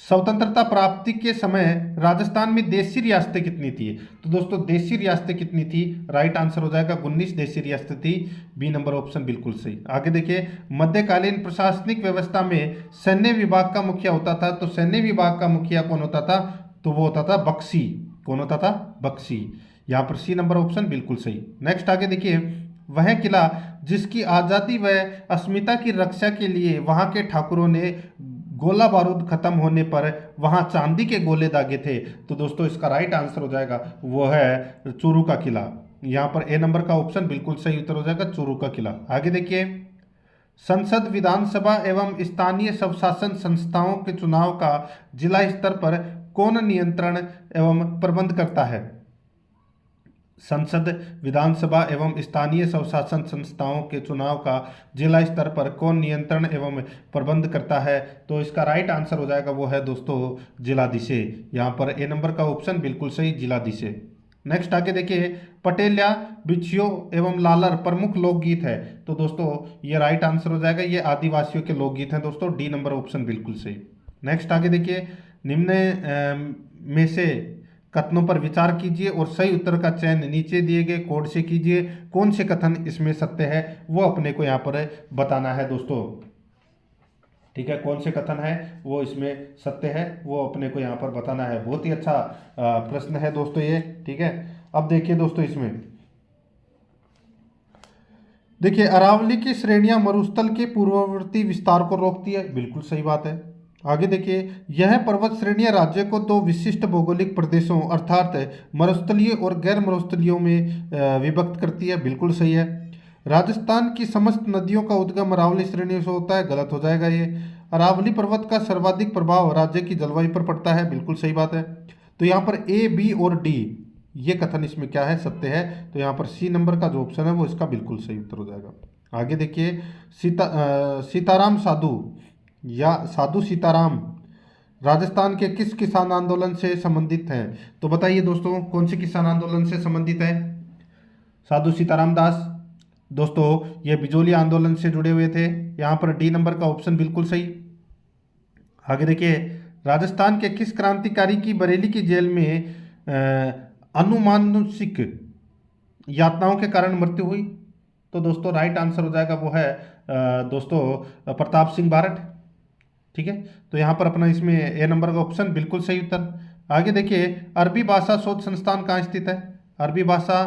स्वतंत्रता प्राप्ति के समय राजस्थान में देशी रियासतें कितनी थी, तो दोस्तों देशी रियासतें कितनी थी, राइट आंसर हो जाएगा 19 देशी रियासतें थी, बी नंबर ऑप्शन बिल्कुल सही। आगे देखिए, मध्यकालीन प्रशासनिक व्यवस्था में सैन्य विभाग का मुखिया होता था, तो सैन्य विभाग का मुखिया कौन होता था, तो वो होता था बख्शी। कौन होता था, बख्शी। यहाँ पर सी नंबर ऑप्शन बिल्कुल सही। नेक्स्ट आगे देखिए, वह किला जिसकी आज़ादी व अस्मिता की रक्षा के लिए वहां के ठाकुरों ने गोला बारूद खत्म होने पर वहां चांदी के गोले दागे थे, तो दोस्तों इसका राइट आंसर हो जाएगा वो है चूरू का किला। यहाँ पर ए नंबर का ऑप्शन बिल्कुल सही उत्तर हो जाएगा, चूरू का किला। आगे देखिए, संसद, विधानसभा एवं स्थानीय स्वशासन संस्थाओं के चुनाव का जिला स्तर पर कौन नियंत्रण एवं प्रबंध करता है। संसद, विधानसभा एवं स्थानीय स्वशासन संस्थाओं के चुनाव का जिला स्तर पर कौन नियंत्रण एवं प्रबंध करता है, तो इसका राइट आंसर हो जाएगा वो है दोस्तों जिलाधीश। यहाँ पर ए नंबर का ऑप्शन बिल्कुल सही, जिलाधीश। नेक्स्ट आगे देखिए, पटेलिया, बिछियो एवं लालर प्रमुख लोकगीत है, तो दोस्तों ये राइट आंसर हो जाएगा, ये आदिवासियों के लोकगीत हैं दोस्तों, डी नंबर ऑप्शन बिल्कुल सही। नेक्स्ट आगे देखिए, निम्न में से कथनों पर विचार कीजिए और सही उत्तर का चयन नीचे दिए गए कोड से कीजिए। कौन से कथन इसमें सत्य है वो अपने को यहाँ पर बताना है दोस्तों, ठीक है, कौन से कथन है वो इसमें सत्य है वो अपने को यहाँ पर बताना है। बहुत ही अच्छा प्रश्न है दोस्तों ये, ठीक है। अब देखिए दोस्तों, इसमें देखिए, अरावली की श्रेणियां मरुस्थल के पूर्ववर्ती विस्तार को रोकती है, बिल्कुल सही बात है। आगे देखिए, यह पर्वत श्रेणियां राज्य को दो विशिष्ट भौगोलिक प्रदेशों अर्थात मरुस्थलीय और गैर मरुस्थलीयों में विभक्त करती है, बिल्कुल सही है। राजस्थान की समस्त नदियों का उद्गम अरावली श्रेणियों से होता है, गलत हो जाएगा ये। अरावली पर्वत का सर्वाधिक प्रभाव राज्य की जलवायु पर पड़ता है, बिल्कुल सही बात है। तो यहाँ पर ए, बी और डी ये कथन इसमें क्या है, सत्य है, तो यहाँ पर सी नंबर का जो ऑप्शन है वो इसका बिल्कुल सही उत्तर हो जाएगा। आगे देखिए, सीताराम साधु या साधु सीताराम राजस्थान के किस किसान आंदोलन से संबंधित हैं, तो बताइए दोस्तों कौन से किसान आंदोलन से संबंधित है। साधु सीताराम दास, दोस्तों ये बिजोली आंदोलन से जुड़े हुए थे, यहाँ पर डी नंबर का ऑप्शन बिल्कुल सही। आगे देखिए, राजस्थान के किस क्रांतिकारी की बरेली की जेल में अनुमानुषिक यातनाओं के कारण मृत्यु हुई, तो दोस्तों राइट आंसर हो जाएगा वो है दोस्तों प्रताप सिंह बारठ, ठीक है। तो यहाँ पर अपना इसमें ए नंबर का ऑप्शन बिल्कुल सही उत्तर। आगे देखिए, अरबी भाषा शोध संस्थान कहाँ स्थित है। अरबी भाषा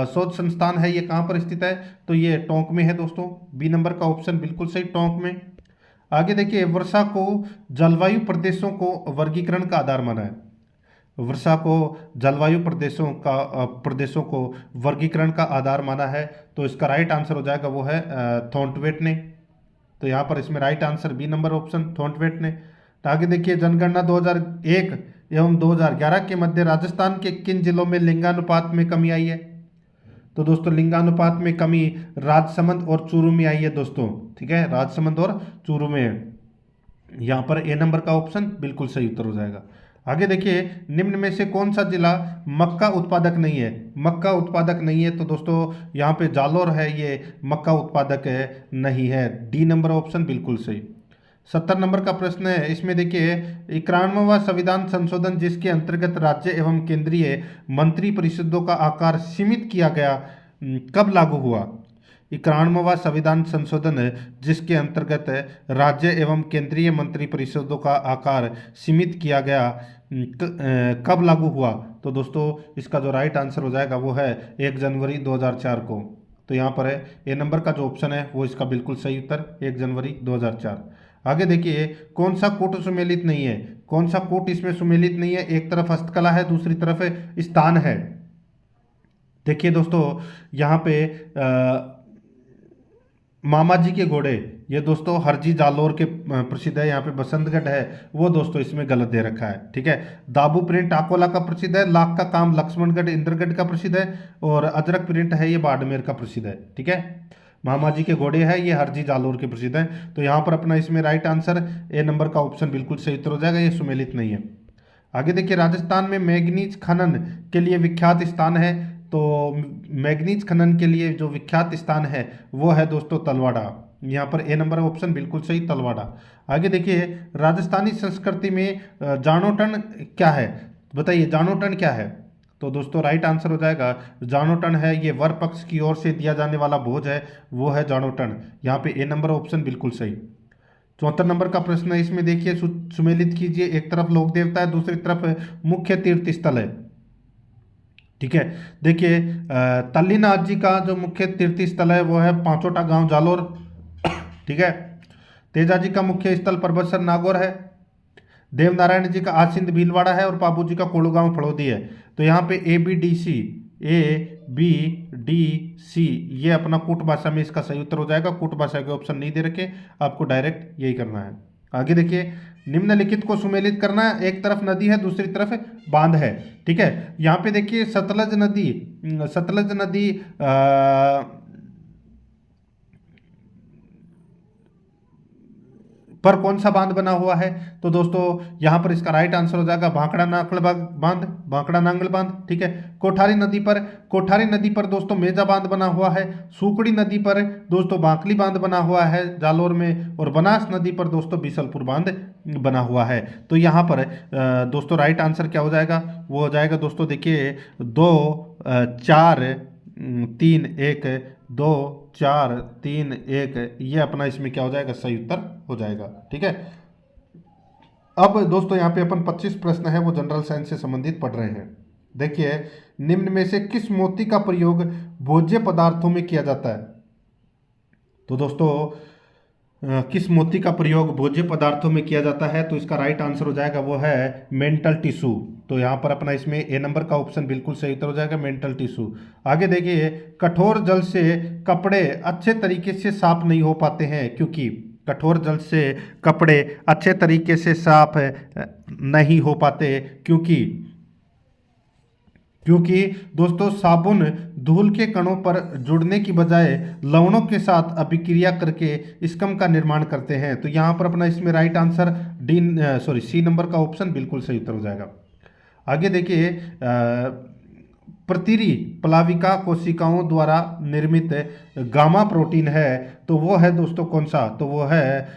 शोध संस्थान है, ये कहाँ पर स्थित है, तो ये टोंक में है दोस्तों, बी नंबर का ऑप्शन बिल्कुल सही, टोंक में। आगे देखिए, वर्षा को जलवायु प्रदेशों को वर्गीकरण का आधार माना है। वर्षा को जलवायु प्रदेशों को वर्गीकरण का आधार माना है। तो इसका राइट आंसर हो जाएगा वो है थॉर्नवेट ने। तो यहाँ पर इसमें right answer B number option थॉर्नवेट ने। तो आगे देखिए, जनगणना 2001 एवं 2011 के मध्य राजस्थान के किन जिलों में लिंगानुपात में कमी आई है? तो दोस्तों लिंगानुपात में कमी राजसमंद और चूरू में आई है दोस्तों। ठीक है, राजसमंद और चूरू में। यहाँ पर ए नंबर का ऑप्शन बिल्कुल सही उत्तर हो जाएगा। आगे देखिए, निम्न में से कौन सा जिला मक्का उत्पादक नहीं है? मक्का उत्पादक नहीं है तो दोस्तों यहाँ पे जालोर है, ये मक्का उत्पादक है नहीं है। डी नंबर ऑप्शन बिल्कुल सही। 70 नंबर का प्रश्न है, इसमें देखिए 91वां संविधान संशोधन जिसके अंतर्गत राज्य एवं केंद्रीय मंत्री परिषदों का आकार सीमित किया गया, कब लागू हुआ? 91वां संविधान संशोधन जिसके अंतर्गत राज्य एवं केंद्रीय मंत्री परिषदों का आकार सीमित किया गया, कब लागू हुआ? तो दोस्तों इसका जो राइट आंसर हो जाएगा वो है 1 जनवरी 2004 को। तो यहाँ पर है ए नंबर का जो ऑप्शन है वो इसका बिल्कुल सही उत्तर 1 जनवरी 2004। आगे देखिए, कौन सा कूट सुमेलित नहीं है? कौन सा कूट इसमें सुमेलित नहीं है? एक तरफ हस्तकला है, दूसरी तरफ स्थान है। देखिए दोस्तों, यहाँ पे मामा जी के घोड़े, ये दोस्तों हरजी जालोर के प्रसिद्ध है। यहाँ पे बसंतगढ़ है वो दोस्तों इसमें गलत दे रखा है। ठीक है, दाबू प्रिंट अकोला का प्रसिद्ध है, लाख का काम लक्ष्मणगढ़ इंद्रगढ़ का प्रसिद्ध है, और अजरक प्रिंट है ये बाड़मेर का प्रसिद्ध है। ठीक है, मामा जी के घोड़े है ये हरजी जालोर के प्रसिद्ध है। तो यहाँ पर अपना इसमें राइट आंसर ए नंबर का ऑप्शन बिल्कुल सही उत्तर हो जाएगा, ये सुमेलित नहीं है। आगे देखिए, राजस्थान में मैग्नीज खनन के लिए विख्यात स्थान है। तो मैग्नीज खनन के लिए जो विख्यात स्थान है वो है दोस्तों तलवाड़ा। यहाँ पर ए नंबर ऑप्शन बिल्कुल सही, तलवाड़ा। आगे देखिए, राजस्थानी संस्कृति में जाणोटन क्या है? बताइए जाणोटन क्या है? तो दोस्तों राइट आंसर हो जाएगा जाणोटन है ये वर पक्ष की ओर से दिया जाने वाला भोज है, वो है जाणोटन। यहाँ पे ए नंबर ऑप्शन बिल्कुल सही। 74 नंबर का प्रश्न है, इसमें देखिए सुमेलित कीजिए। एक तरफ लोक देवता है, दूसरी तरफ मुख्य तीर्थ स्थल है। ठीक है, देखिए तल्लीनाथ जी का जो मुख्य तीर्थ स्थल है वो है पांचोटा गांव जालोर। ठीक है, तेजा जी का मुख्य स्थल परबतसर नागौर है, देवनारायण जी का आसिंद भीलवाड़ा है, और बाबू जी का कोड़ू गांव फड़ौदी है। तो यहाँ पे ABDC ये अपना कूट भाषा में इसका सही उत्तर हो जाएगा। कूट भाषा के ऑप्शन नहीं दे रखे, आपको डायरेक्ट यही करना है। आगे देखिए, निम्नलिखित को सुमेलित करना है। एक तरफ नदी है, दूसरी तरफ बांध है। ठीक है, यहाँ पे देखिए सतलज नदी पर कौन सा बांध बना हुआ है? तो दोस्तों यहाँ पर इसका राइट आंसर हो जाएगा भांकड़ा नांगल बांध। ठीक है, कोठारी नदी पर दोस्तों मेजा बांध बना हुआ है, सूकड़ी नदी पर दोस्तों बांकली बांध बना हुआ है जालोर में, और बनास नदी पर दोस्तों बीसलपुर बांध बना हुआ है। तो यहाँ पर दोस्तों राइट आंसर क्या हो जाएगा? वो हो जाएगा दोस्तों देखिए 2 4 3 1 2 4 3 1, ये अपना इसमें क्या हो जाएगा? सही उत्तर हो जाएगा। ठीक है, अब दोस्तों यहाँ पे अपन 25 प्रश्न है वो जनरल साइंस से संबंधित पढ़ रहे हैं। देखिए, निम्न में से किस मोती का प्रयोग भोज्य पदार्थों में किया जाता है? तो दोस्तों किस मोती का प्रयोग भोज्य पदार्थों में किया जाता है? तो इसका राइट आंसर हो जाएगा वो है मेंटल टिश्यू। तो यहाँ पर अपना इसमें ए नंबर का ऑप्शन बिल्कुल सही उत्तर हो जाएगा, मेंटल टिश्यू। आगे देखिए, कठोर जल से कपड़े अच्छे तरीके से साफ नहीं हो पाते हैं क्योंकि कठोर जल से कपड़े अच्छे तरीके से साफ नहीं हो पाते क्योंकि दोस्तों साबुन धूल के कणों पर जुड़ने की बजाय लवणों के साथ अभिक्रिया करके स्कम का निर्माण करते हैं। तो यहाँ पर अपना इसमें राइट आंसर सी नंबर का ऑप्शन बिल्कुल सही उत्तर हो जाएगा। आगे देखिए, प्रतिरी प्लाविका कोशिकाओं द्वारा निर्मित गामा प्रोटीन है, तो वो है दोस्तों कौन सा? तो वो है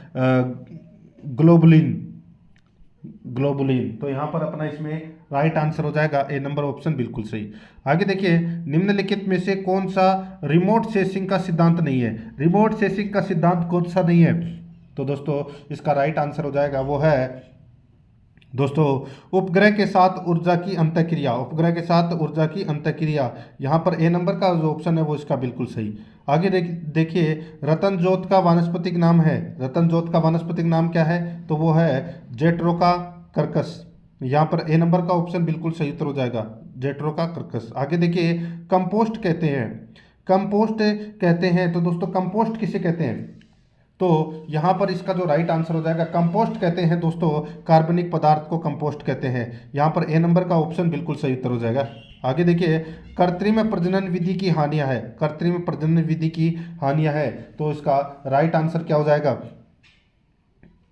ग्लोबुलिन। तो यहाँ पर अपना इसमें राइट आंसर हो जाएगा ए नंबर ऑप्शन बिल्कुल सही। आगे देखिए, निम्नलिखित में से कौन सा रिमोट सेंसिंग का सिद्धांत नहीं है? रिमोट सेंसिंग का सिद्धांत कौन सा नहीं है? तो दोस्तों इसका राइट आंसर हो जाएगा वो है दोस्तों उपग्रह के साथ ऊर्जा की अंतःक्रिया। यहाँ पर ए नंबर का जो ऑप्शन है वो इसका बिल्कुल सही। आगे देखिए, रतन जोत का वानस्पतिक नाम क्या है? तो वो है जेट्रोका कर्कस। यहाँ पर ए नंबर का ऑप्शन बिल्कुल सही उत्तर हो जाएगा, जेट्रोका कर्कस। आगे देखिए, कंपोस्ट कहते हैं, कंपोस्ट कहते हैं, तो दोस्तों कंपोस्ट किसे कहते हैं? तो यहाँ पर इसका जो राइट आंसर हो जाएगा, कंपोस्ट कहते हैं दोस्तों, कार्बनिक पदार्थ को कंपोस्ट कहते हैं। यहाँ पर ए नंबर का ऑप्शन बिल्कुल सही उत्तर हो जाएगा। आगे देखिए, कृत्रिम प्रजनन विधि की हानियां है, कृत्रिम प्रजनन विधि की हानियां है, तो इसका राइट आंसर क्या हो जाएगा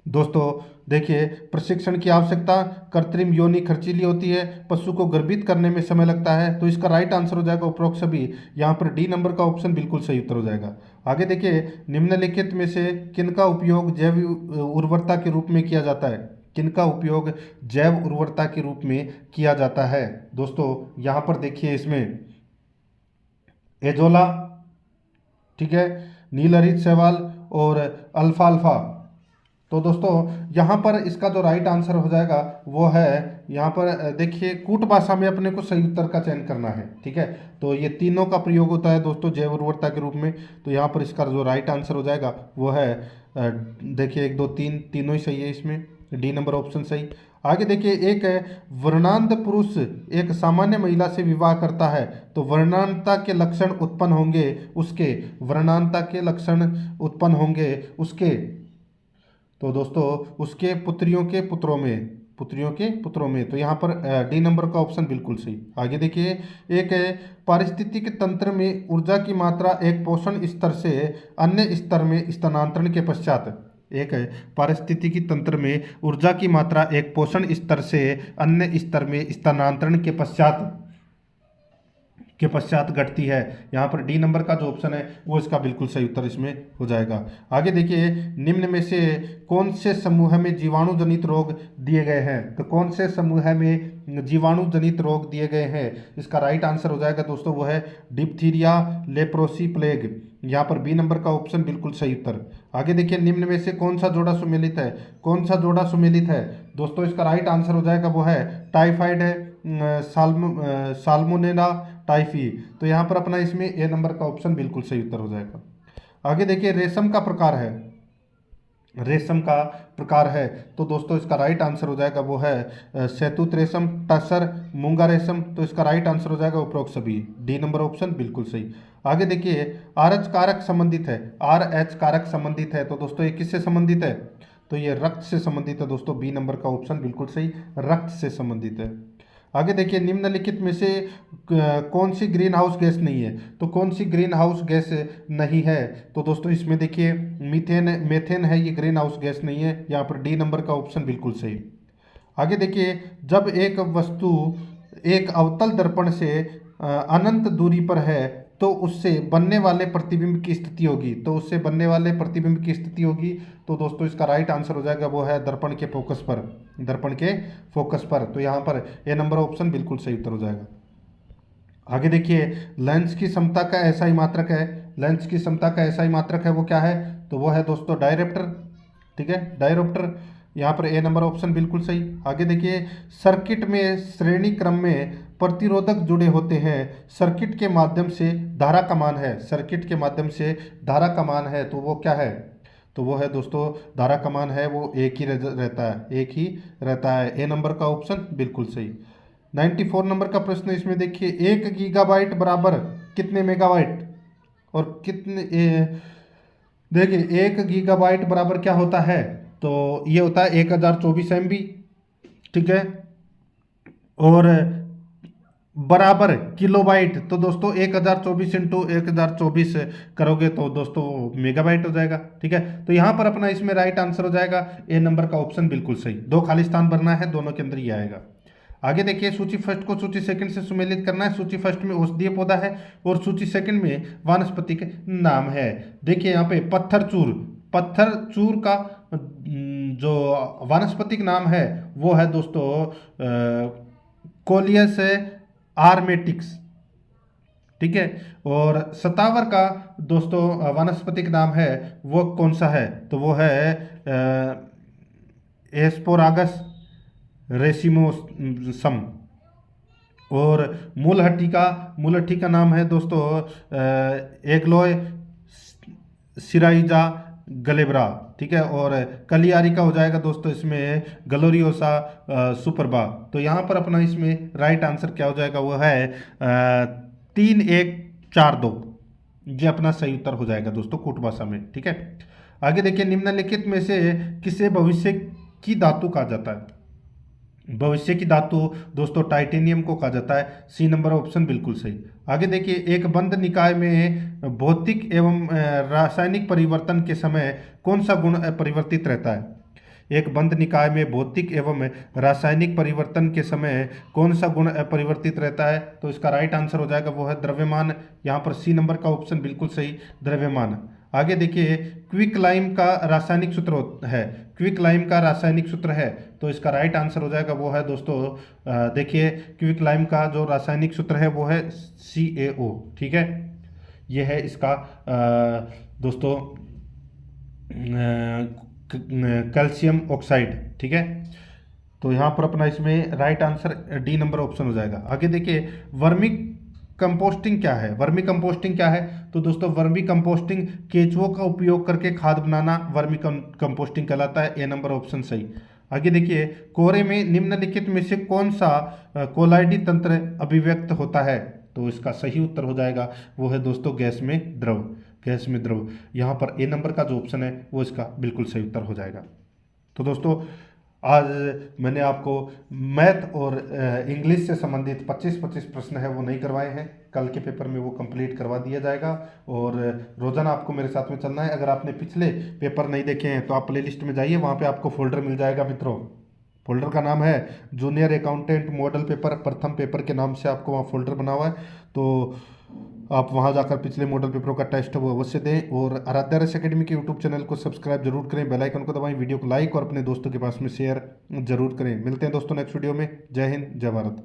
दोस्तों? देखिए, प्रशिक्षण की आवश्यकता, कृत्रिम योनि खर्चीली होती है, पशु को गर्भित करने में समय लगता है, तो इसका राइट आंसर हो जाएगा उपरोक्त सभी। यहाँ पर डी नंबर का ऑप्शन बिल्कुल सही उत्तर हो जाएगा। आगे देखिए, निम्नलिखित में से किनका उपयोग जैव उर्वरता के रूप में किया जाता है? किनका उपयोग जैव उर्वरता के रूप में किया जाता है दोस्तों? यहाँ पर देखिए, इसमें एजोला, ठीक है, नील हरित शैवाल और अल्फाल्फा। तो दोस्तों यहाँ पर इसका जो राइट आंसर हो जाएगा वो है, यहाँ पर देखिए, कूट भाषा में अपने को सही उत्तर का चयन करना है, ठीक है। तो ये तीनों का प्रयोग होता है दोस्तों जैव उर्वरता के रूप में, तो यहाँ पर इसका जो राइट आंसर हो जाएगा वो है देखिए 1 2 3 तीनों ही सही है, इसमें डी नंबर ऑप्शन सही। आगे देखिए, एक वर्णांध पुरुष एक सामान्य महिला से विवाह करता है, तो वर्णांधता के लक्षण उत्पन्न होंगे उसके, वर्णांधता के लक्षण उत्पन्न होंगे उसके, तो दोस्तों उसके पुत्रियों के पुत्रों में, पुत्रियों के पुत्रों में, तो यहाँ पर डी नंबर का ऑप्शन बिल्कुल सही। आगे देखिए, एक है पारिस्थितिक तंत्र में ऊर्जा की मात्रा एक पोषण स्तर से अन्य स्तर में स्थानांतरण के पश्चात, एक है पारिस्थितिकी तंत्र में ऊर्जा की मात्रा एक पोषण स्तर से अन्य स्तर में स्थानांतरण के पश्चात घटती है। यहाँ पर डी नंबर का जो ऑप्शन है वो इसका बिल्कुल सही उत्तर इसमें हो जाएगा। आगे देखिए, निम्न में से कौन से समूह में जीवाणु जनित रोग दिए गए हैं? तो कौन से समूह में जीवाणु जनित रोग दिए गए हैं? इसका राइट आंसर हो जाएगा दोस्तों वो है डिप्थीरिया, लेप्रोसी, प्लेग। यहाँ पर बी नंबर का ऑप्शन बिल्कुल सही उत्तर। आगे देखिए, निम्न में से कौन सा जोड़ा सुमेलित है? कौन सा जोड़ा सुमेलित है दोस्तों? इसका राइट आंसर हो जाएगा वो है टाइफाइड है, साल्मोनेला टाइफी। तो यहाँ पर अपना इसमें ए नंबर का ऑप्शन बिल्कुल सही उत्तर हो जाएगा। आगे देखिए, रेशम का प्रकार है, रेशम का प्रकार है, तो दोस्तों इसका राइट आंसर हो जाएगा वो है शहतूत रेशम, टसर, मूंगा रेशम। तो इसका राइट आंसर हो जाएगा उपरोक्त सभी, डी नंबर ऑप्शन बिल्कुल सही। आगे देखिए, आर एच कारक संबंधित है, आर एच कारक संबंधित है, तो दोस्तों ये किससे संबंधित है? तो ये रक्त से संबंधित है दोस्तों, बी नंबर का ऑप्शन बिल्कुल सही, रक्त से संबंधित है। आगे देखिए, निम्नलिखित में से कौन सी ग्रीन हाउस गैस नहीं है? तो कौन सी ग्रीन हाउस गैस नहीं है? तो दोस्तों इसमें देखिए, मेथेन है, ये ग्रीन हाउस गैस नहीं है। यहाँ पर डी नंबर का ऑप्शन बिल्कुल सही। आगे देखिए, जब एक वस्तु एक अवतल दर्पण से अनंत दूरी पर है तो उससे बनने वाले प्रतिबिंब की स्थिति होगी, तो उससे बनने वाले प्रतिबिंब की स्थिति होगी, तो दोस्तों इसका राइट आंसर हो जाएगा वो है दर्पण के फोकस पर, दर्पण के फोकस पर। तो यहाँ पर ए नंबर ऑप्शन बिल्कुल सही उत्तर हो जाएगा। आगे देखिए, लेंस की समता का ऐसा ही मात्रक है, लेंस की समता का ऐसा ही मात्रक है वो क्या है? तो वो है दोस्तों डायरेप्टर, ठीक है, डायरेप्टर। यहाँ पर ए नंबर ऑप्शन बिल्कुल सही। आगे देखिए, सर्किट में श्रेणी क्रम में प्रतिरोधक जुड़े होते हैं, सर्किट के माध्यम से धारा का मान है, सर्किट के माध्यम से धारा का मान है, तो वो क्या है? तो वो है दोस्तों, धारा का मान है वो एक ही रहता है, एक ही रहता है। ए नंबर का ऑप्शन बिल्कुल सही। 94 नंबर का प्रश्न इसमें देखिए, 1 गीगाबाइट बराबर कितने मेगाबाइट? और कितने देखिए 1 गीगाबाइट बराबर क्या होता है? तो ये होता है 1024 MB, ठीक है, और बराबर किलोबाइट, तो दोस्तों 1024 इंटू 1024 करोगे तो दोस्तों मेगाबाइट हो जाएगा, ठीक है। तो यहाँ पर अपना इसमें राइट आंसर हो जाएगा ए नंबर का ऑप्शन बिल्कुल सही। 2 खाली स्थान भरना है, दोनों के अंदर ये आएगा। आगे देखिए, सूची फर्स्ट को सूची सेकंड से सुमेलित करना है। सूची फर्स्ट में औषधीय पौधा है और सूची सेकंड में वानस्पतिक नाम है। देखिए यहाँ पे पत्थर चूर, पत्थर चूर का जो वानस्पतिक नाम है वो है दोस्तों कोलियस आर्मेटिक्स, ठीक है। और सतावर का दोस्तों वानस्पतिक नाम है वो कौन सा है? तो वो है एस्पोरागस रेसिमोसम। और मूलहट्टी का नाम है दोस्तों एग्लोय सिराइजा गलेब्रा, ठीक है। और कलियारी का हो जाएगा दोस्तों इसमें ग्लोरियोसा सुपरबा। तो यहाँ पर अपना इसमें राइट आंसर क्या हो जाएगा, वो है 3142। ये अपना सही उत्तर हो जाएगा दोस्तों कूट भाषा में, ठीक है। आगे देखिए, निम्नलिखित में से किसे भविष्य की धातु कहा जाता है? भविष्य की धातु दोस्तों टाइटेनियम को कहा जाता है। सी नंबर ऑप्शन बिल्कुल सही। आगे देखिए, एक बंद निकाय में भौतिक एवं रासायनिक परिवर्तन के समय कौन सा गुण अपरिवर्तित रहता है? एक बंद निकाय में भौतिक एवं रासायनिक परिवर्तन के समय कौन सा गुण अपरिवर्तित रहता है? तो इसका राइट आंसर हो जाएगा वो है द्रव्यमान। यहाँ पर सी नंबर का ऑप्शन बिल्कुल सही, द्रव्यमान। आगे देखिए, क्विक लाइम का रासायनिक सूत्र है, क्विक लाइम का रासायनिक सूत्र है, तो इसका राइट आंसर हो जाएगा वो है दोस्तों देखिए, क्विक लाइम का जो रासायनिक सूत्र है वो है CaO, ठीक है। ये है इसका दोस्तों कैल्शियम ऑक्साइड, ठीक है। तो यहाँ पर अपना इसमें right answer D number option हो जाएगा। आगे देखिए, वर्मी कंपोस्टिंग क्या है? वर्मी कंपोस्टिंग क्या है? तो दोस्तों वर्मी कंपोस्टिंग केचुओं का उपयोग करके खाद बनाना वर्मी कंपोस्टिंग कहलाता है। ए नंबर ऑप्शन सही। आगे देखिए, कोरे में निम्नलिखित में से कौन सा कोलाइडी तंत्र अभिव्यक्त होता है? तो इसका सही उत्तर हो जाएगा वो है दोस्तों गैस में द्रव, गैस में द्रव। यहाँ पर ए नंबर का जो ऑप्शन है वो इसका बिल्कुल सही उत्तर हो जाएगा। तो दोस्तों आज मैंने आपको मैथ और इंग्लिश से संबंधित 25-25 प्रश्न है वो नहीं करवाए हैं, कल के पेपर में वो कंप्लीट करवा दिया जाएगा। और रोजाना आपको मेरे साथ में चलना है। अगर आपने पिछले पेपर नहीं देखे हैं तो आप प्लेलिस्ट में जाइए, वहाँ पे आपको फोल्डर मिल जाएगा मित्रों। फोल्डर का नाम है जूनियर अकाउंटेंट मॉडल पेपर, प्रथम पेपर के नाम से आपको वहाँ फोल्डर बना हुआ है। तो आप वहां जाकर पिछले मॉडल पेपरों का टेस्ट वो अवश्य दें। और आराध्या रस अकेडमी के यूट्यूब चैनल को सब्सक्राइब जरूर करें, बेल आइकन को दबाएं, वीडियो को लाइक और अपने दोस्तों के पास में शेयर जरूर करें। मिलते हैं दोस्तों नेक्स्ट वीडियो में। जय हिंद, जय भारत।